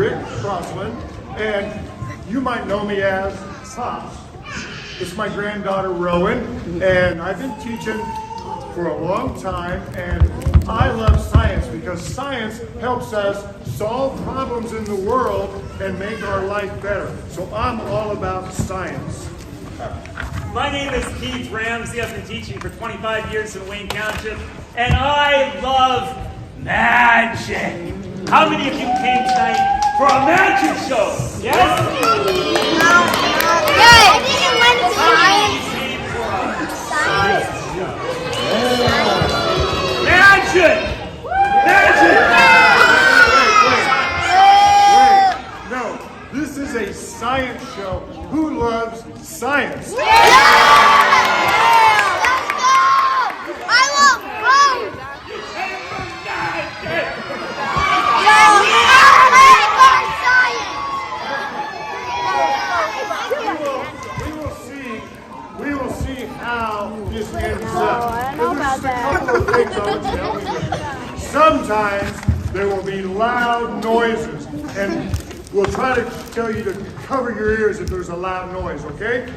Rick Crosslin, and you might know me as Pops. It's my granddaughter Rowan, and I've been teaching for a long time, and I love science because science helps us solve problems in the world and make our life better. So I'm all about science. My name is Keith Ramsey. I've been teaching for 25 years in Wayne Township, and I love magic. How many of you came tonight for a magic show? Yes? Magic! Magic! Wait. No, this is a science show. Who loves science? We will see how this ends up. I know about that. There's a couple of things I want to tell you. Sometimes there will be loud noises, and we'll try to tell you to cover your ears if there's a loud noise, okay?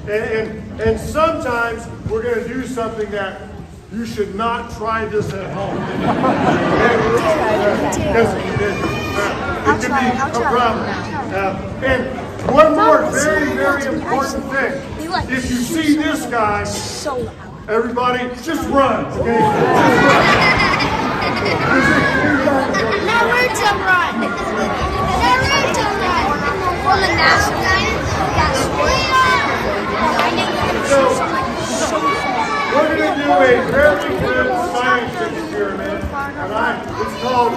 And sometimes we're going to do something that you should not try this at home. Because it can be a problem. And one more very, very important thing. If you see this guy, everybody just run, okay? Never to run. Never to run. On the national game. So, we're going to do a very good science experiment, it's called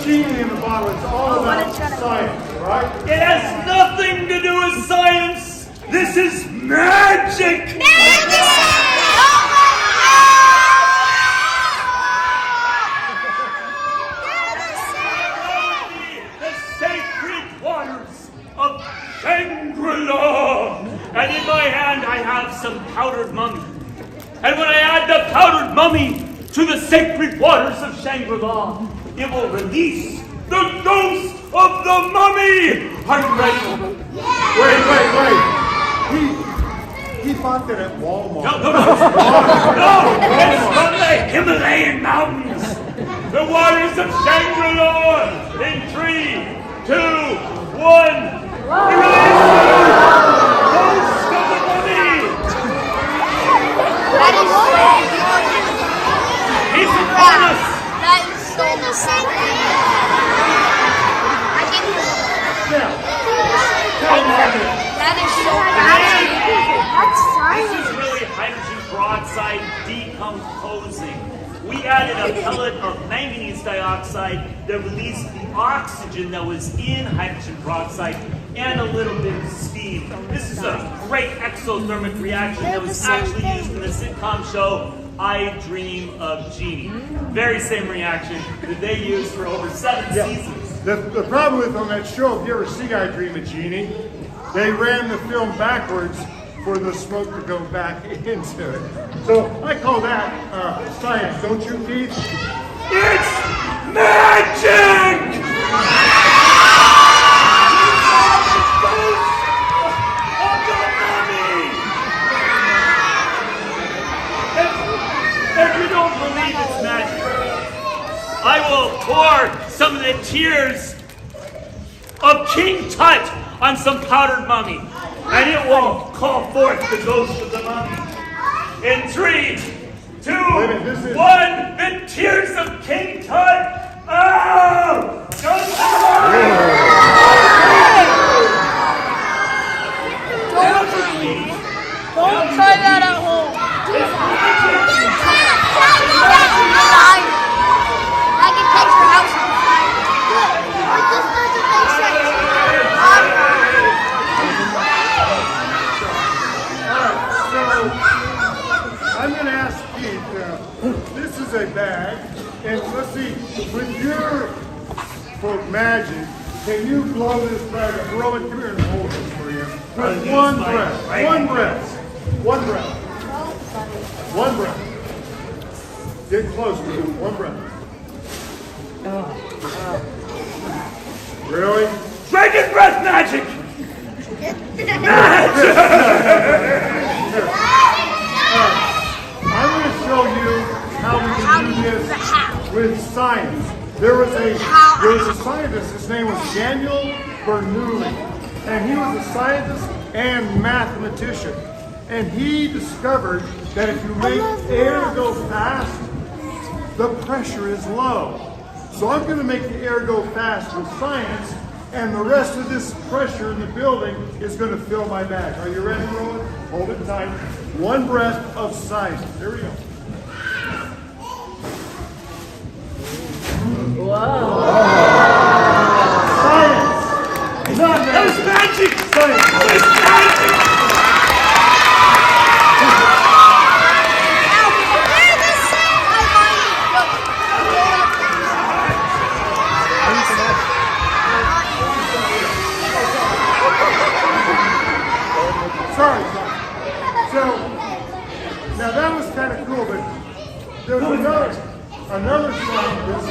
Genie in the Bottle. It's all about science, right? It has nothing to do with science. This is magic. The sacred waters of Shangri-La. And in my hand I have some powdered mummy. And when I add the powdered mummy to the sacred waters of Shangri-La, it will release the ghost of the mummy. Are you ready? Wait. He bought that at Walmart. No, it's from the Himalayan mountains. The waters of Shangri-La. In 3, 2, 1. Release the ghost of the mummy. That is so He's upon us. That is so the same thing. I can That is so That's This science. is really hydrogen peroxide decomposing. We added a pellet of manganese dioxide that released the oxygen that was in hydrogen peroxide and a little bit of steam. This is a great exothermic reaction that was actually used in the sitcom show I Dream of Jeannie. Very same reaction that they used for over 7 seasons. The problem with on that show, if you ever see I Dream of Jeannie, they ran the film backwards for the smoke to go back into it. So I call that science, don't you, Keith? It's magic! If you don't believe it's magic, I will pour some of the tears of King Tut on some powdered mummy, and it will call forth the ghost of the mummy. In 3, 2, 1, the tears of King Tut. Oh! Don't try that at home. I can catch your house on fire. But this doesn't make sense. I'm going to ask Keith, this is a bag, and let's see, with your for magic, can you blow this bag up? Rowan, come here and hold this for you. With one breath. One breath. One breath. One breath. Get close to it. One breath. Really? Dragon breath magic! I'm going to show you how we can do this with science. There was a scientist, his name was Daniel Bernoulli, and he was a scientist and mathematician. And he discovered that if you make air go fast, the pressure is low. So I'm going to make the air go fast with science, and the rest of this pressure in the building is going to fill my bag. Are you ready, Roland? Hold it tight. One breath of science. Here we go. Science! Not That was magic! science! That was magic! Sorry. So, now that was kind of cool, but there was another scientist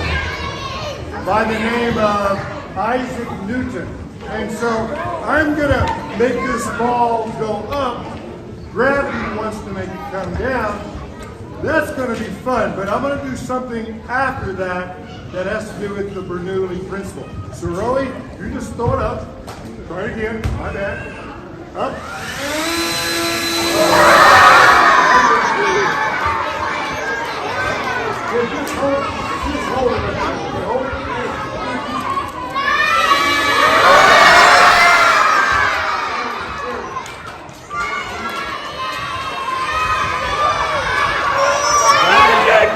by the name of Isaac Newton. And so I'm going to make this ball go up. Gravity wants to make it come down. That's going to be fun, but I'm going to do something after that that has to do with the Bernoulli principle. So, Roey, you just throw it up. Try it again. My bad. Up. Just hold it. Hold it. Magic!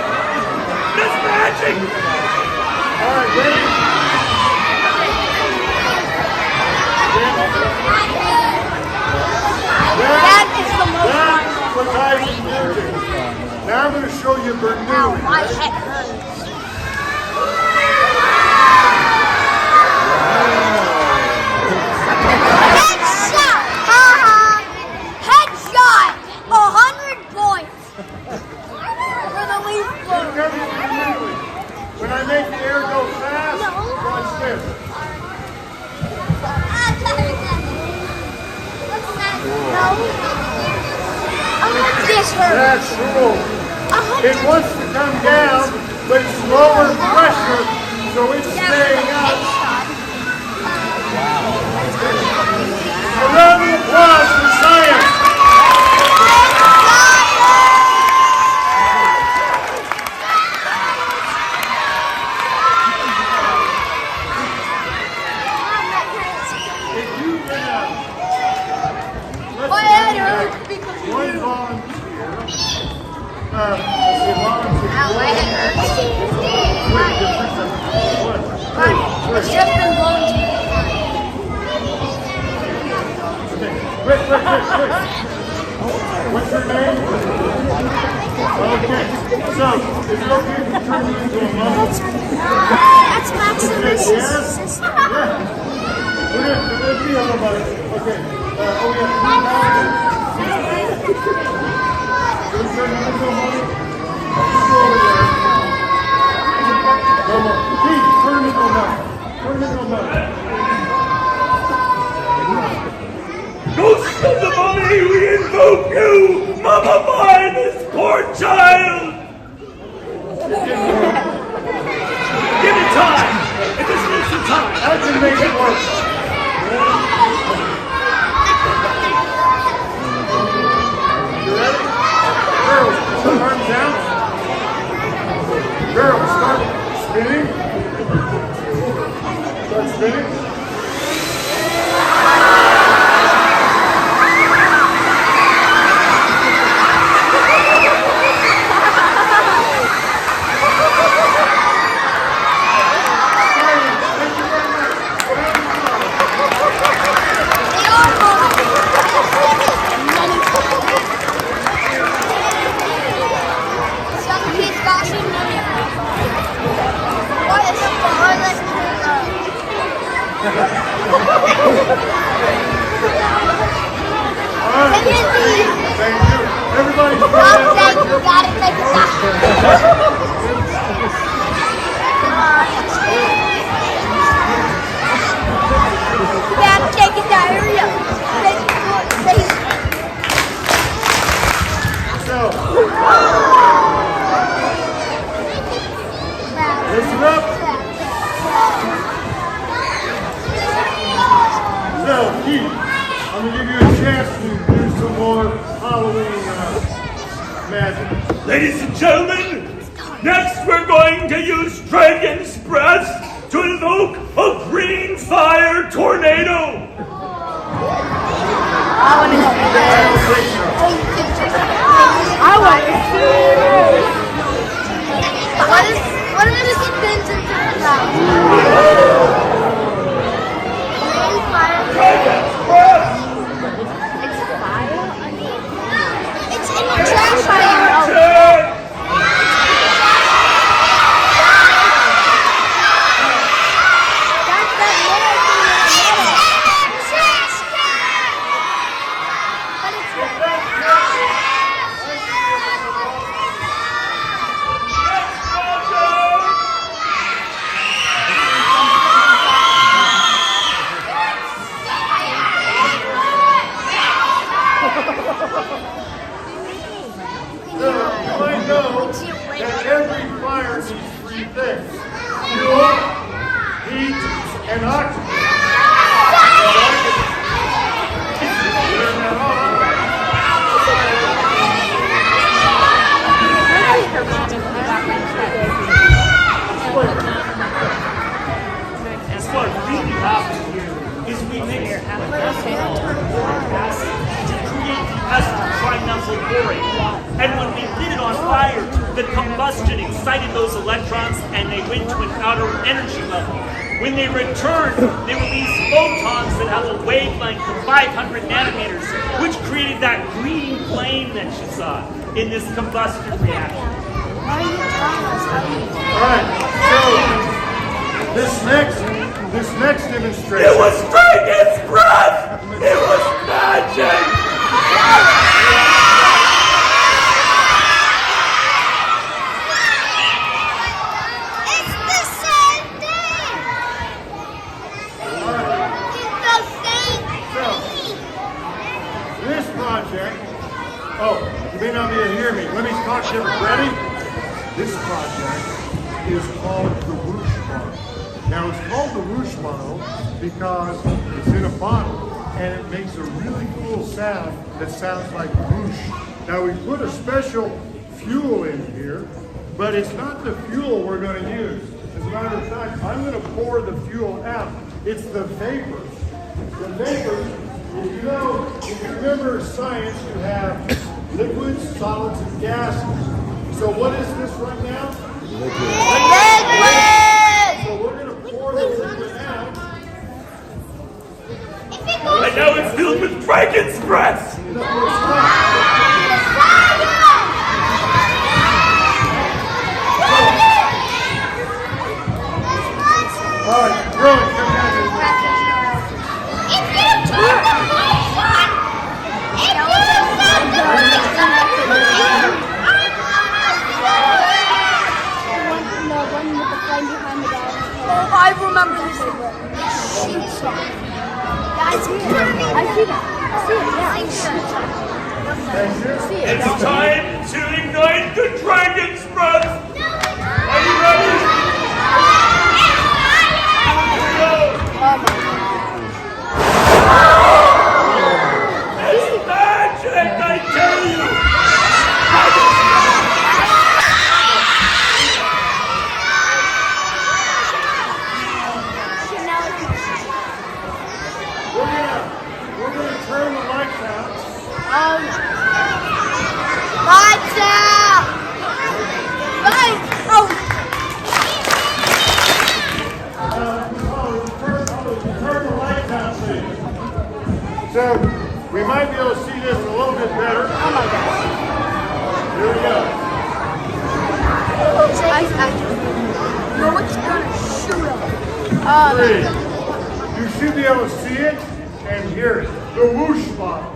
That's magic! All right, ready? That is the most fun. That's what Isaac Newton. Now I'm going to show you Ow, Bernoulli. my head hurts. Headshot! Haha! Headshot! 100 points! For the leaf blower. When I make the air go fast, watch this. No. This hurts. That's cool. It wants to come down, but it's lower pressure, so it's staying up. A round of applause for science. If you My head hurts because of one you. volunteer, Ow, my head hurts. It's just been blown to me. Wait. What's your name? Okay. So, is it okay if you turn me into a mummy? That's Maximus's Yes? sister. Yeah. We're gonna be a little bit. Okay. We have so we turn you into a mummy? Go over there. No more. Pete, turn him into a mummy. Turn him into a mummy. Ghost of the mummy, we invoke you! Mummify this poor child! Give it time! It just needs some time! I can make it work. You ready? Girls, put your arms down. Girls, start spinning. Start spinning. Thank you. Everybody, You got it, make it stop. So, listen up. So, Keith, I'm going to give you a chance to do some more Halloween magic. Ladies and gentlemen, next we're going to use Dragon's Breath to invoke a green fire tornado. I want to see this. What if this spins into the clouds? Green fire. Dragon's Breath! It's fire? It's in the trash fire. That every fire needs three things: fuel, heat, and oxygen. And what really happened here is we mixed ethanol and acid to create the ester trimethyl borate. And when we lit it on fire, the combustion excited those electrons and they went to an outer energy level. When they returned, they released photons that have a wavelength of 500 nanometers, which created that green flame that you saw in this combustion reaction. Why are you telling us how you do? Alright, so this next demonstration. It was Dragon's Breath! It was magic! It's the same thing! It's the same thing! This project, you may not be able to hear me. Let me talk to you. Ready? This project is called the Whoosh Bottle. Now it's called the Whoosh Bottle because it's in a bottle and it makes a really cool sound that sounds like whoosh. Now we put a special fuel in here, but it's not the fuel we're going to use. As a matter of fact, I'm going to pour the fuel out. It's the vapors. The vapors, if you remember science, you have liquids, solids, and gases. So what is this right now? Liquid! So we're going to pour the liquid out. And now it's filled with Dragon's Breath! No, it's not. All right, Rowan, come down here. If you turn the lights on, it will not do the one with the flame behind the dog. Oh, I remember this. It's burning. I see that. It's time to ignite the Dragon's Breath! Are you ready? It's magic, I tell you! We're going to turn the lights out. Lights out! Lights! Oh! Turn the lights out, please. So we might be able to see this a little bit better. Oh my gosh. Here we go. No, it's gonna shoot up. Three. You should be able to see it and hear it. The Whoosh Bottle.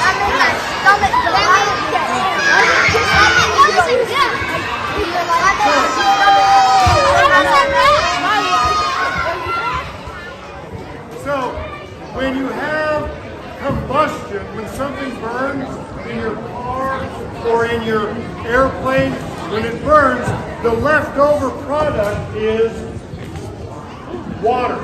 That made my stomach go. airplane, when it burns, the leftover product is water.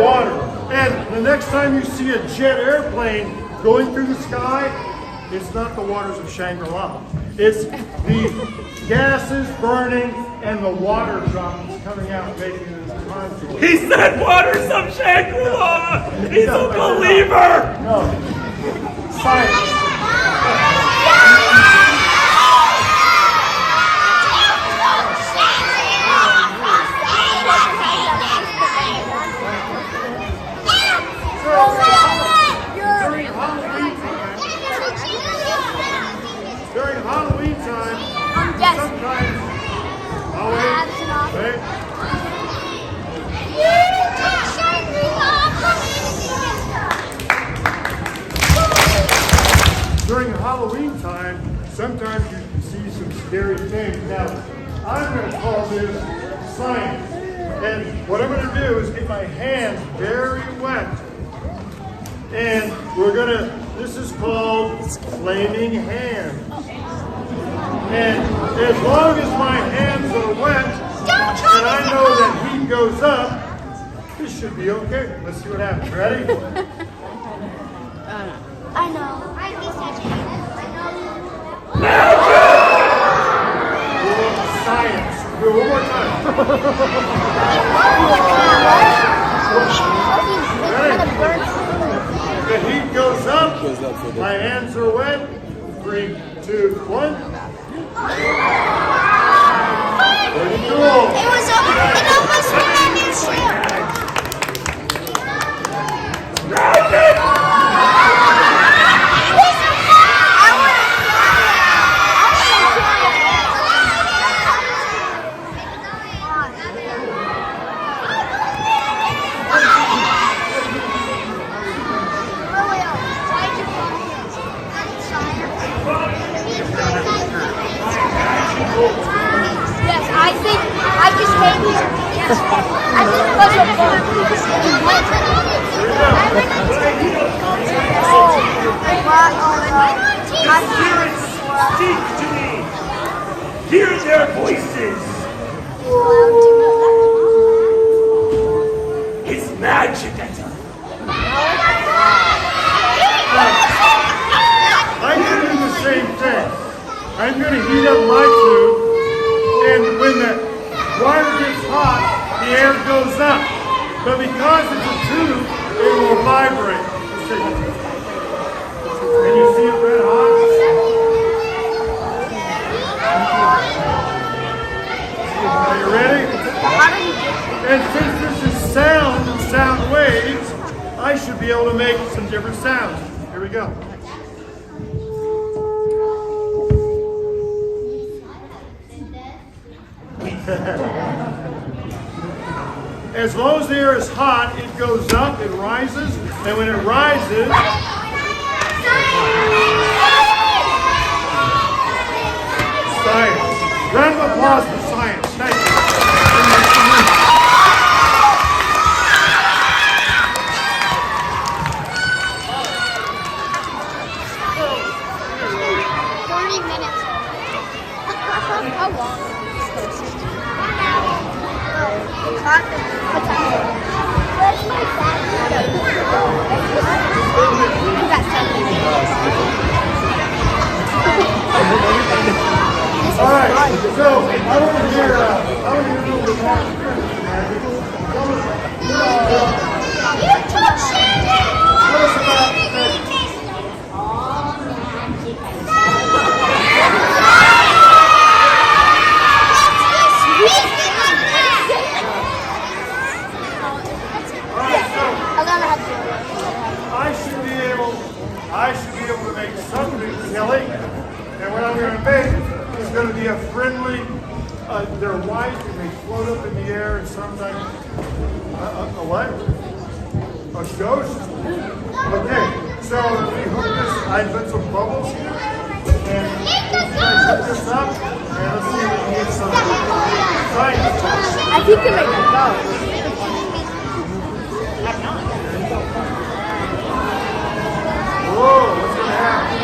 Water. And the next time you see a jet airplane going through the sky, it's not the waters of Shangri-La. It's the gases burning and the water droplets coming out, making it as contour. He said waters of Shangri-La! He's a believer! No. Science. During Halloween time, Yes. sometimes, wait. During Halloween time, sometimes you can see some scary things. Now, I'm going to call this science. And what I'm going to do is get my hands very wet. And we're going to, this is called flaming hands. And as long as my hands are wet, and I know that heat goes up, this should be okay. Let's see what happens. Ready? I know. Science. Do it one more time. The heat goes up. My hands are wet. 3, 2, 1. Pretty cool. It almost hit my new shoe. Yes, I think I just made these. Yes, I think it was a fun. Speak to me! Hear their voices! It's magic, I'm going to do the same thing. I'm going to heat up my tube, and when the water gets hot, the air goes up. But because it's a tube, it will vibrate. Can you see it red hot? Are you ready? And since this is sound and sound waves, I should be able to make some different sounds. Here we go. As long as the air is hot, it goes up, it rises, and when it rises, science. Round of applause for science. Thank you. 30 minutes. How long is this supposed to Where's my bag? You got something. All right, so I want to hear a little bit You touched it! Tell us about I should be able to make something silly, and what I'm going to make is going to be a friendly, they're white and they float up in the air, and sometimes, a what? A ghost? Okay, so we hook this, I put some bubbles here, and let's hook this up, and let's see if we can get some science. I think you make a ghost. Whoa, what's going to happen?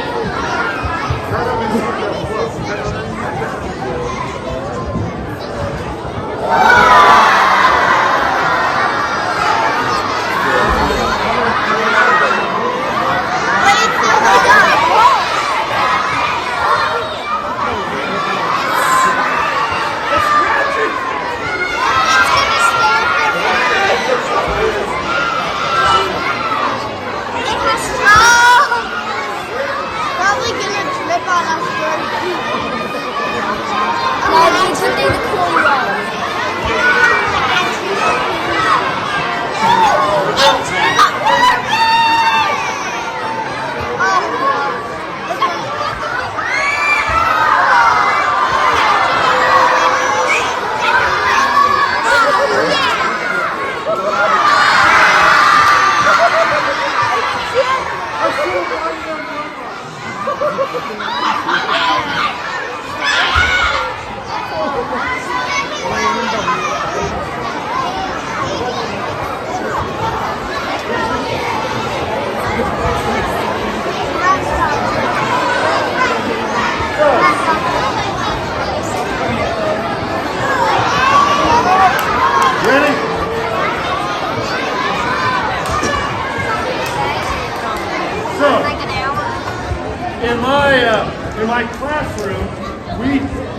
Try to make it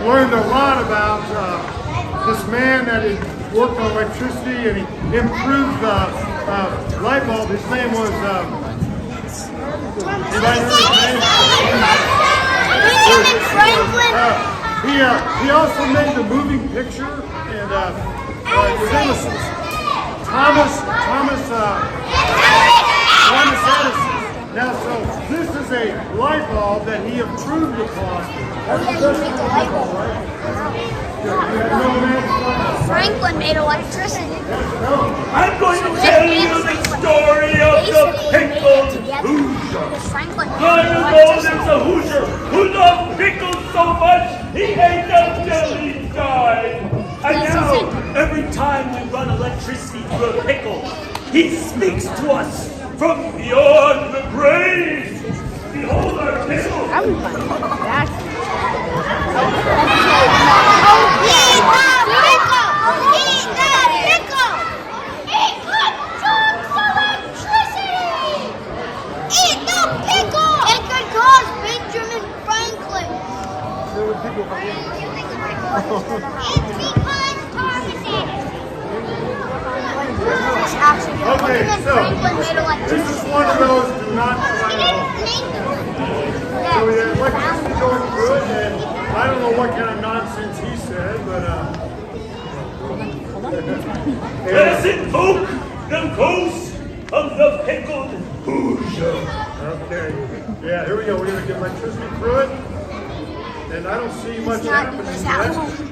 learned a lot about this man that had worked on electricity and he improved the light bulb. His name was, Franklin. He also made the moving picture, and his name was Thomas Edison. Now, so this is a light bulb that he improved upon. That's the best light bulb, right? Franklin made electricity. I'm going to tell you the story of the pickled Hoosier. Franklin I know there's a Hoosier who loved pickles so much he ate them till he died. And now, every time we run electricity through a pickle, he speaks to us from beyond the grave. Behold our pickle. Okay, so this is one of those do not try to So we had electricity going through it, and I don't know what kind of nonsense he said, but Let us invoke the ghost of the pickled Hoosier. okay. Yeah, here we go. We're gonna get electricity through it. And I don't see much happening yet.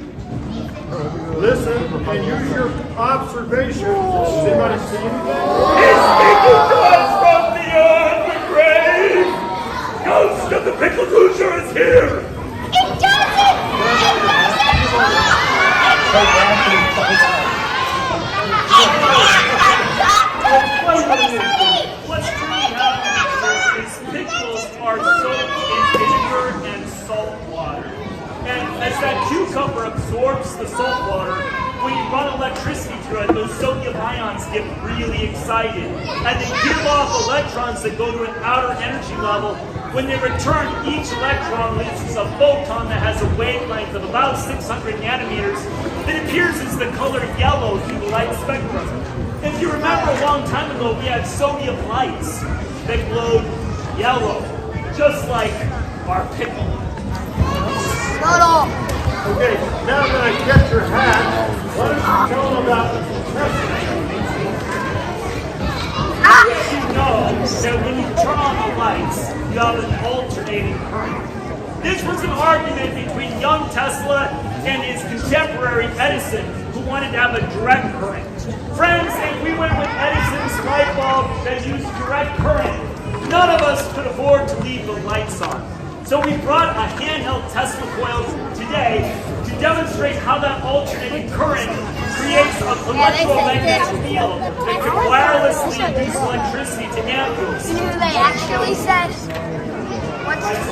Listen and use your observation. Does anybody see anything? He's speaking to us from beyond the grave. Ghost of the pickled Hoosier is here. It doesn't! What's really happening is pickles are soaked in vinegar and salt water. And as that cucumber absorbs the salt water, when you run electricity through it, those sodium ions get really excited. And they give off electrons that go to an outer energy level. When they return, each electron releases a photon that has a wavelength of about 600 nanometers that appears as the color yellow through the light spectrum. If you remember a long time ago, we had sodium lights that glowed yellow, just like our pickle. Not all. Okay, now that I get your hat, why don't you tell them about the Tesla? You know that when you turn on the lights, you have an alternating current. This was an argument between young Tesla and his contemporary Edison, who wanted to have a direct current. Friends, if we went with Edison's light bulb that used direct current, none of us could afford to leave the lights on. So we brought a handheld Tesla coil today to demonstrate how that alternating current creates an electromagnetic field that can wirelessly induce electricity to ampules. You know who they actually said? What's this?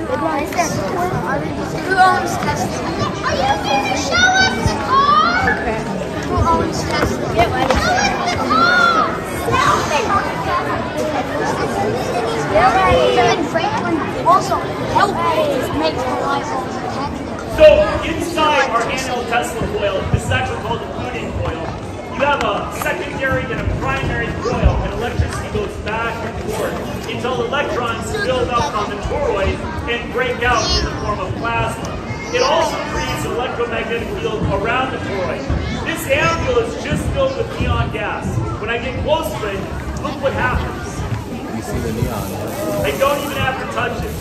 Who owns Tesla? Are you going to show us the car? Okay. Who owns Tesla? Show us the car! And Franklin also helped make the light bulbs. So inside our handheld Tesla coil, this is actually called a tuning coil. You have a secondary and a primary coil, and electricity goes back and forth until electrons build up on the toroid and break out in the form of plasma. It also creates an electromagnetic field around the toroid. This ampule is just filled with neon gas. When I get close to it, look what happens. You see the neon. I don't even have to touch it.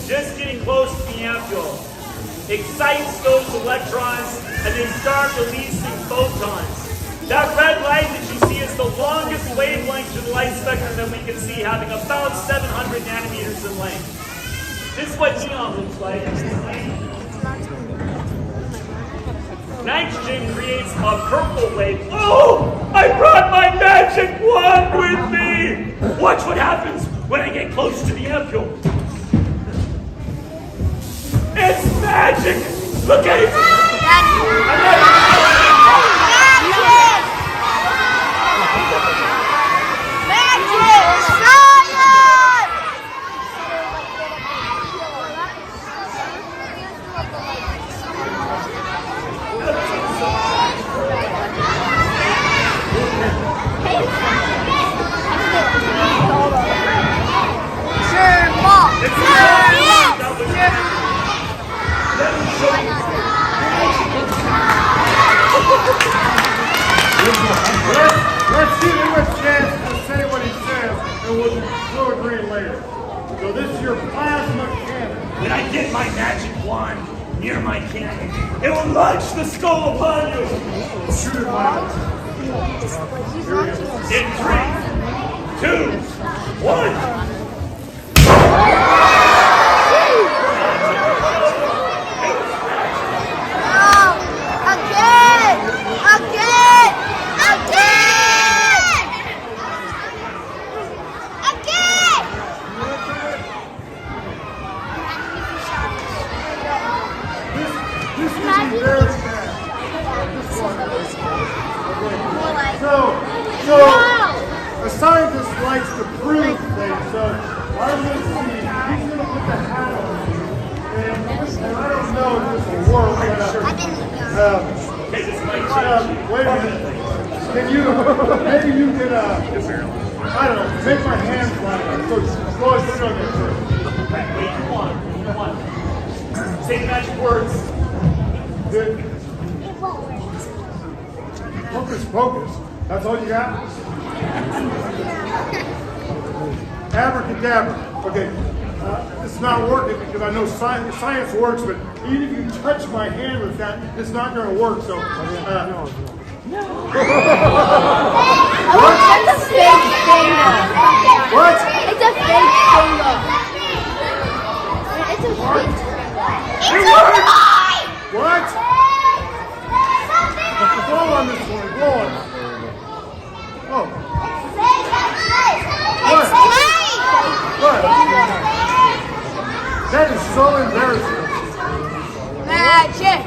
Just getting close to the ampule excites those electrons and they start releasing photons. That red light that you see is the longest wavelength to the light spectrum that we can see, having about 700 nanometers in length. This is what neon looks like. Nitrogen creates a purple wave. Oh! I brought my magic wand with me! Watch what happens when I get close to the ampule. It's magic! Look at it! I get my magic wand near my cannon, it will launch the skull upon you. Shoot it, Miles. In 3, 2, 1. So a scientist likes to prove things. So I'm going to see. He's going to put the hat on you, and I don't know if this will work. Wait a minute. Can you? Maybe you can. I don't know. Make my hands fly. So go ahead, put it on there first. Wait, come on. Say the magic words. Hocus pocus. That's all you got? Abracadabra. Okay. It's not working because I know science works, but even if you touch my hand with that, it's not going to work. So. What? What? It's a fake finger. What? It's a fake finger. It's a fake finger. What? Blow on this one. Blow on. Oh. What? That is so embarrassing. Magic.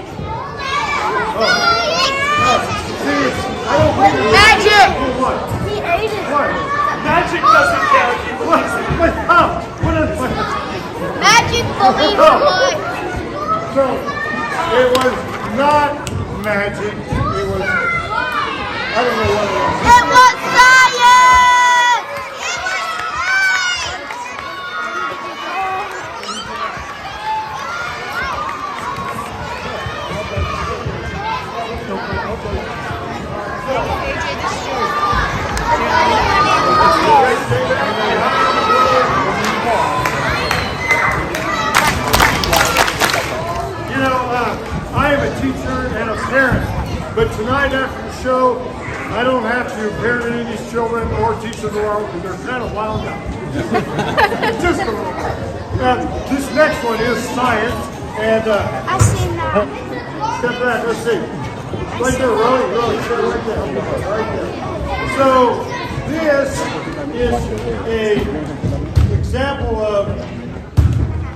See, I don't believe it. Magic. What? He ate it. What? Magic doesn't count. It What? What? How? What? Magic believes in life. So, it was not magic. It was, I don't know what it was. It was science. You know, I am a teacher and a parent, but tonight after the show, I don't have to parent any of these children or teach them well because they're kind of wound up. Just a little bit. This next one is science, and I seen that. step back, let's see. Right there, Rolly, step right there. Right there. So, this is an example of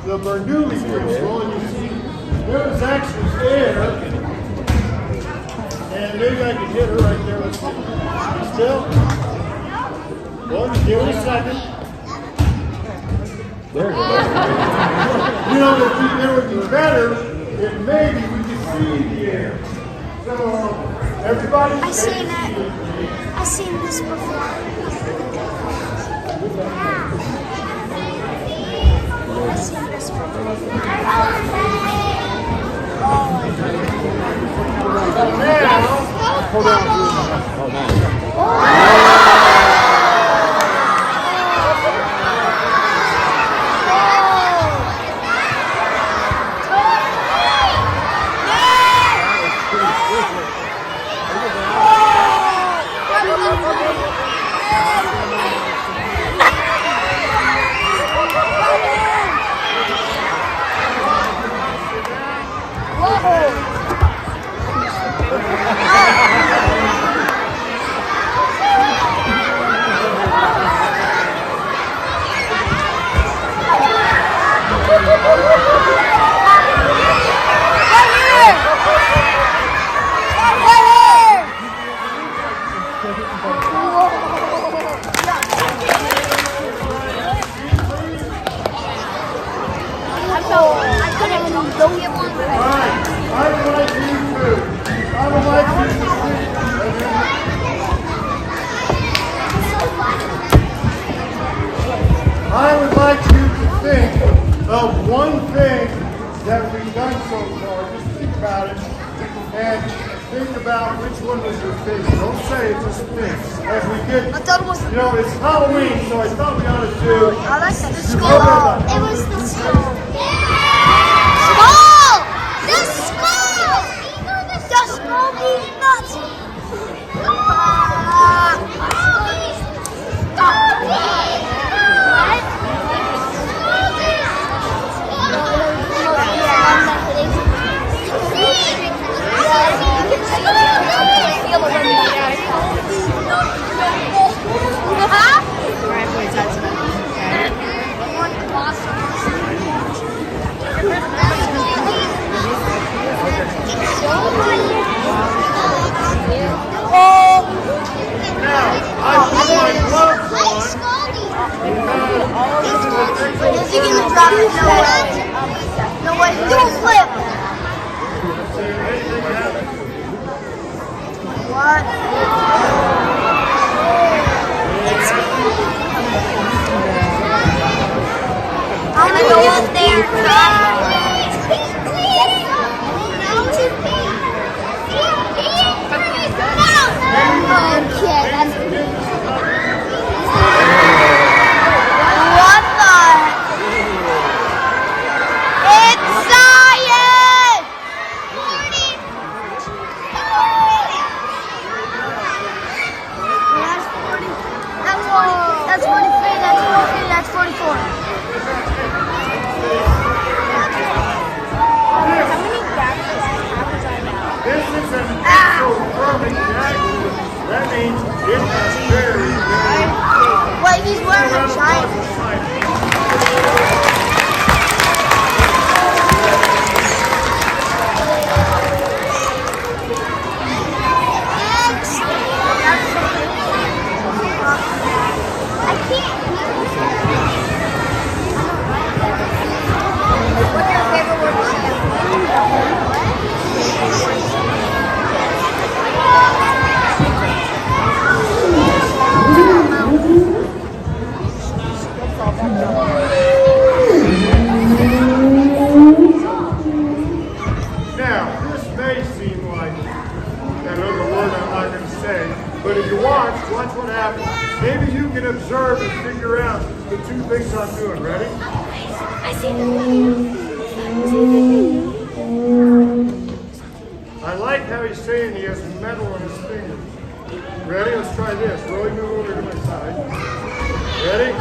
the Bernoulli crystal, and you see there is actually air, and maybe I can hit her right there. Let's see. Still? Well, give it a second. There you go. You know, it would be better if maybe we could see the air. So, everybody, I seen it. I seen this before. I seen this before. Oh, nice. I would like you to think of one thing that we've done so far. Just think about it and think about which one was your favorite. Don't say it, just think. As we get, I thought it was you know, it's Halloween, so I thought we ought to do. I like the you skull. remember that? It was the skull. drop it. No way. No way. Do a flip. What? I'm gonna go up there. What the? It's science! That's 43, that's 44. This is an actual perfect jacket. That means it has very, very Wait, he's wearing a giant. What's your favorite word to say? Now, this may seem like another word I'm not going to say, but if you watch what happens. Maybe you can observe and figure out the two things I'm doing. Ready? I like how he's saying he has metal on his fingers. Ready? Let's try this. Really move over to my side. Ready?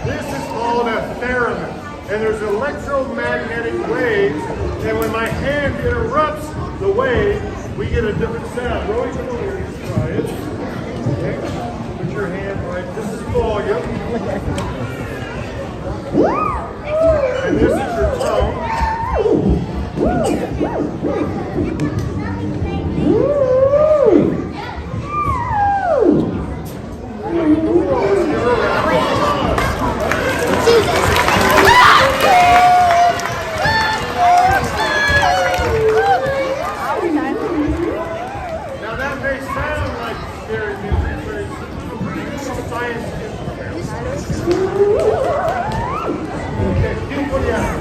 This is called a theremin, and there's electromagnetic waves, and when my hand interrupts the wave, we get a different sound. Really come over here and try it. Okay? Put your hand right. This is volume. And this is your tone. Now that may sound like scary music, but it's science. Okay, keep putting out.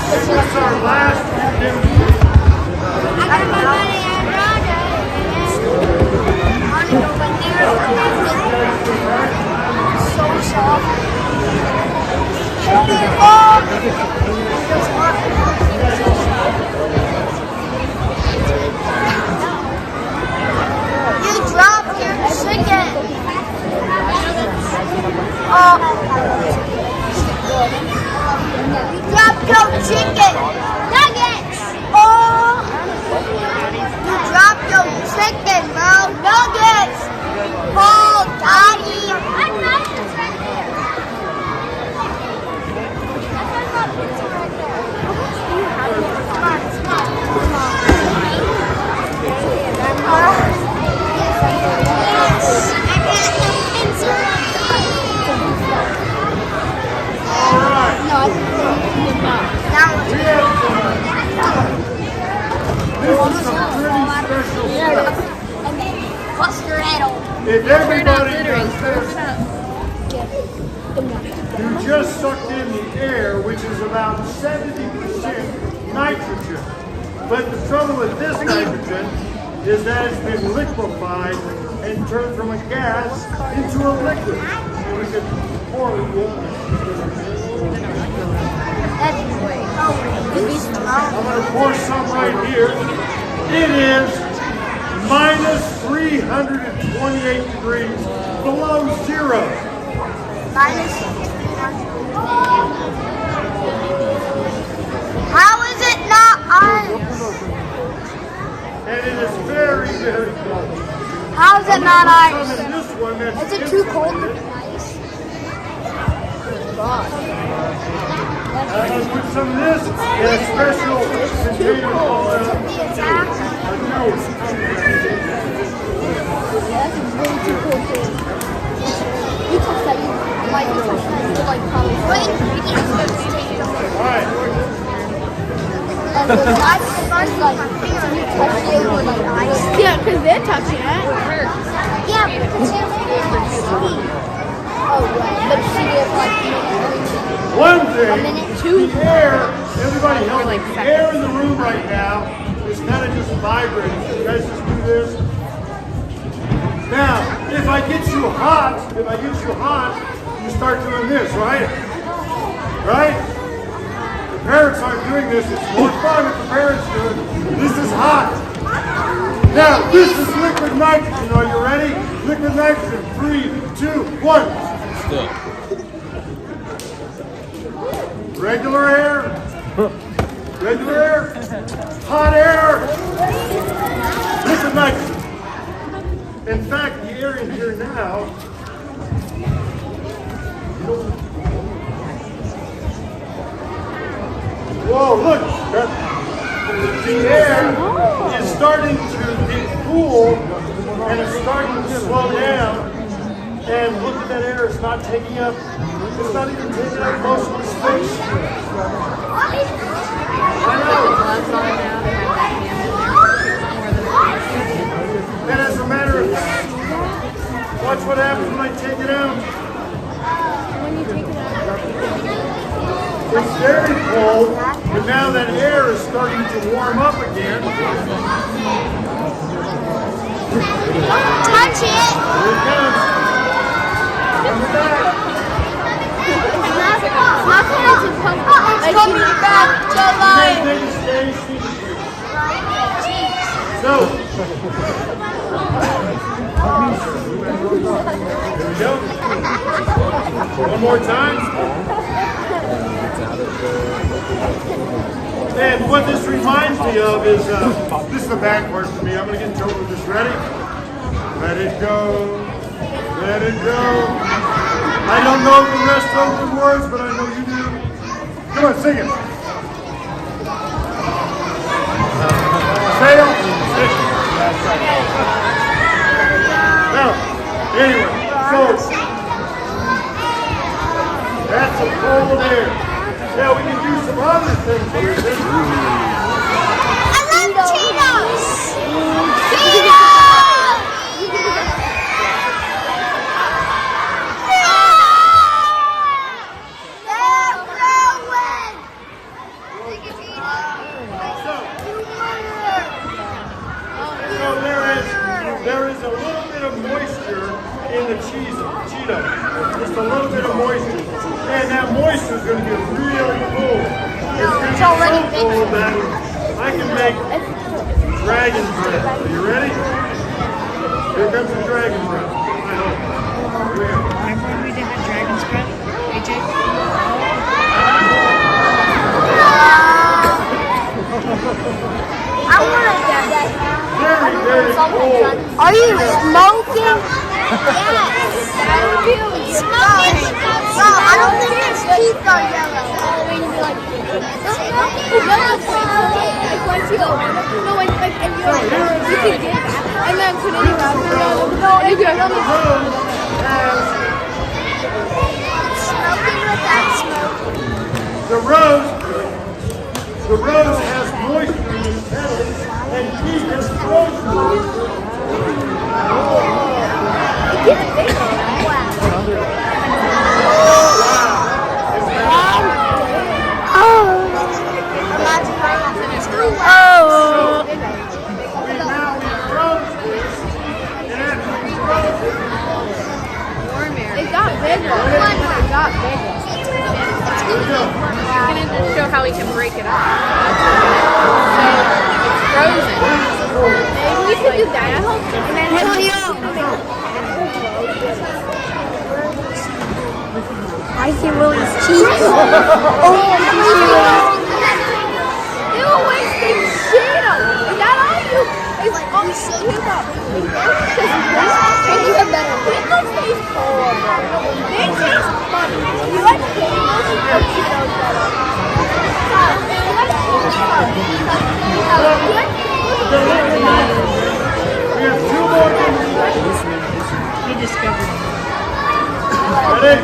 This is our last activity. You dropped your chicken. You dropped your chicken. Nuggets. You dropped your chicken, bro. Nuggets. Daddy. This is some pretty special stuff. Bust your head open. If everybody does this, you just sucked in the air, which is about 70% nitrogen. But the trouble with this nitrogen is that it's been liquefied and turned from a gas into a liquid. And we can pour it. I'm going to pour some right here. It is minus 328 degrees below zero. How is it not ice? And it is very, very cold. How is it not Some ice? in this one that's Is it too cold to be ice? I'm going to put some of this in a special container called It's That's way too cool too. You touch that, you like probably. All right. Like, you touch it with like ice. Yeah, because they're touching it. Yeah, because you're making it sweet. Oh, right. But she did like One thing, minute, two. the air, everybody help me. The air in the room right now is kind of just vibrating. You guys just do this. Now, if I get you hot, you start doing this, right? Right? The parents aren't doing this. It's more fun if the parents do it. This is hot. Now, this is liquid nitrogen. Are you ready? Liquid nitrogen. 3, 2, 1. Still. Regular air. Regular air. Hot air. Liquid nitrogen. In fact, the air in here now. Whoa, look. The air is starting to get cool and it's starting to slow down. And look at that air, it's not taking up, it's not even taking up most of the space. I know. And as a matter of fact, watch what happens when I take it out. It's very cold, but now that air is starting to warm up again. Touch it. Here it comes. Coming back. It's coming back to life. So, here we go. One more time. And what this reminds me of is, this is the bad part for me. I'm going to get into it with this. Ready? Let it go. Let it go. I don't know the rest of the words, but I know you do. Come on, sing it. Sail. Now, anyway, so that's a cold air. Now we can do some other things here. I love Cheetos. Cheetos. There is a little bit of moisture in the Cheeto. Just a little bit of moisture. And that moisture is going to get really cold. It's going to get so cold that I can make dragon bread. Are you ready? Here comes the dragon bread. I hope. Here we go. Remember when we did that dragon's bread, AJ? I want to get that. Very, very cold. Are you smoking? Yes. Smoking. No, I don't think his teeth are yellow. You can get and then put it in Smoking without smoke. The rose has moisture in its petals, and Keith has frozen moisture. It gets bigger, right? We now froze this, and after we froze it, It got bigger. It got bigger. here we go. gonna show how we can break it up. So it's frozen. Maybe we could do that. And then I see Willie's cheeks. They were wasting shit on. Is that all you? It's all shit up. And you have better. Pringles taste horrible. They taste funny. You like Pringles or Cheetos better? You like Cheetos? You like Pringles? We have 2 more minutes. He discovered it. Ready?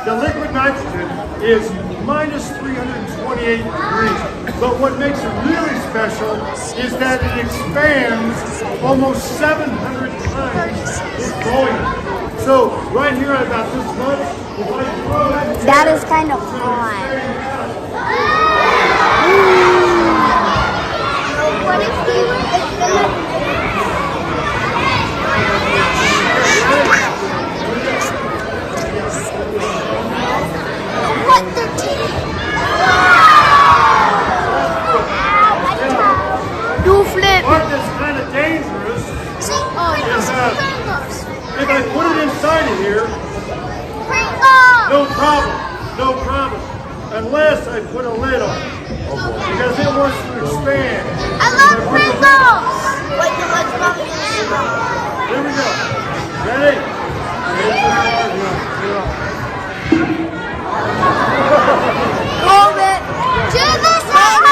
The liquid nitrogen is minus 328 degrees, but what makes it really special is that it expands almost 700 times its volume. So right here at about this much, if I throw it, That is kind of fun. What if we were what the do flip? part that's kind of dangerous is if I put it inside of here, no problem, unless I put a lid on it, because it wants to expand. I love Pringles! Here we go. Ready? Hold it! Do this one!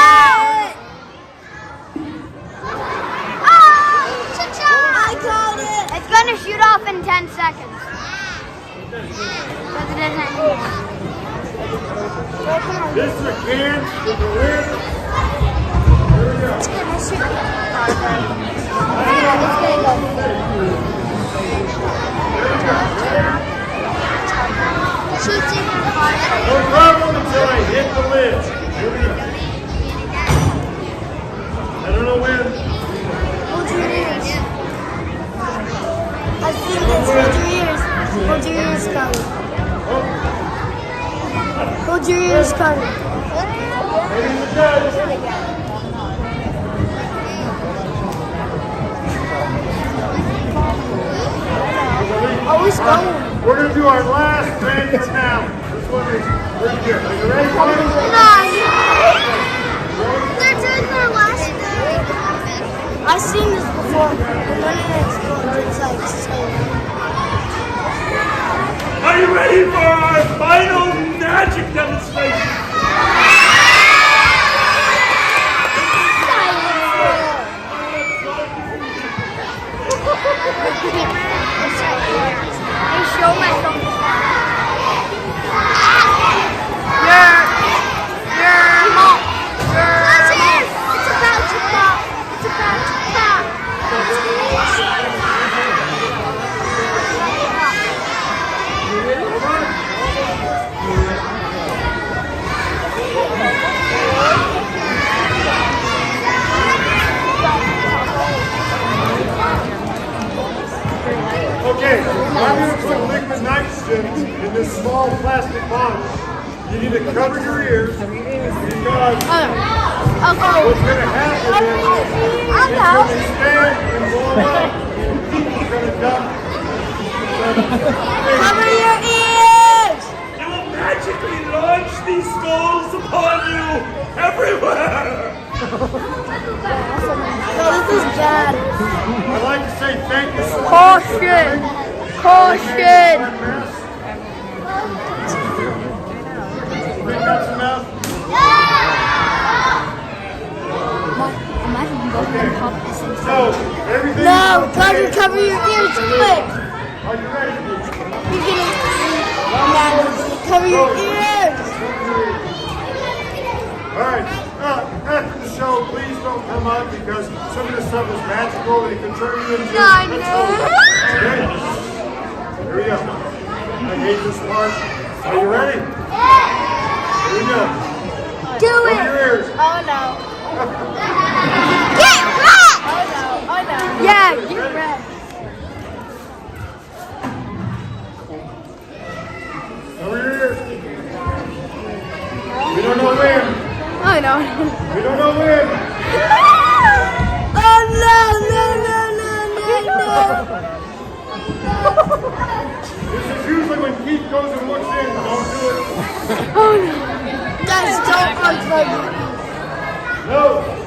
I called it! It's gonna shoot off in 10 seconds. Because it isn't anymore. This is a can with the lid. Here we go. It's gonna shoot. Yeah, it's gonna go. Shoots in your car. No problem until I hit the lid. Here we go. I don't know when. Hold your ears. I've seen this. Hold your ears. Hold your ears, Carly. Hold your ears, Carly. Maybe it does. Always going. We're going to do our last grand finale. This one is pretty good. Are you ready for it? They're doing their last thing. I've seen this before. But none of it's good. It's like so. Are you ready for our final magic demonstration? I show myself. That's it. It's about to pop. It's about to pop. Okay, I'm going to put liquid nitrogen in this small plastic bottle. You need to cover your ears because what's going to happen is it's going to expand and blow up. It's going to dump. Cover your ears. It will magically launch these skulls upon you everywhere! No, this is bad. I'd like to say thank you so much. Caution. Caution. Think that's enough? Okay. So, everything. No, cover your ears quick. Are you ready? You're getting cover your ears. Alright, after the show, please don't come up because some of this stuff is magical and it can turn you into Okay? Here we go. I hate this part. Are you ready? Here we go. Do Cover it. your ears. Oh no. Get back! Oh no. Oh no. Yeah, don't. We don't know when. Oh no, no, no, no, no, no. This is usually when Keith goes and looks in. Don't do it. Oh no. Guys, don't unplug it. No.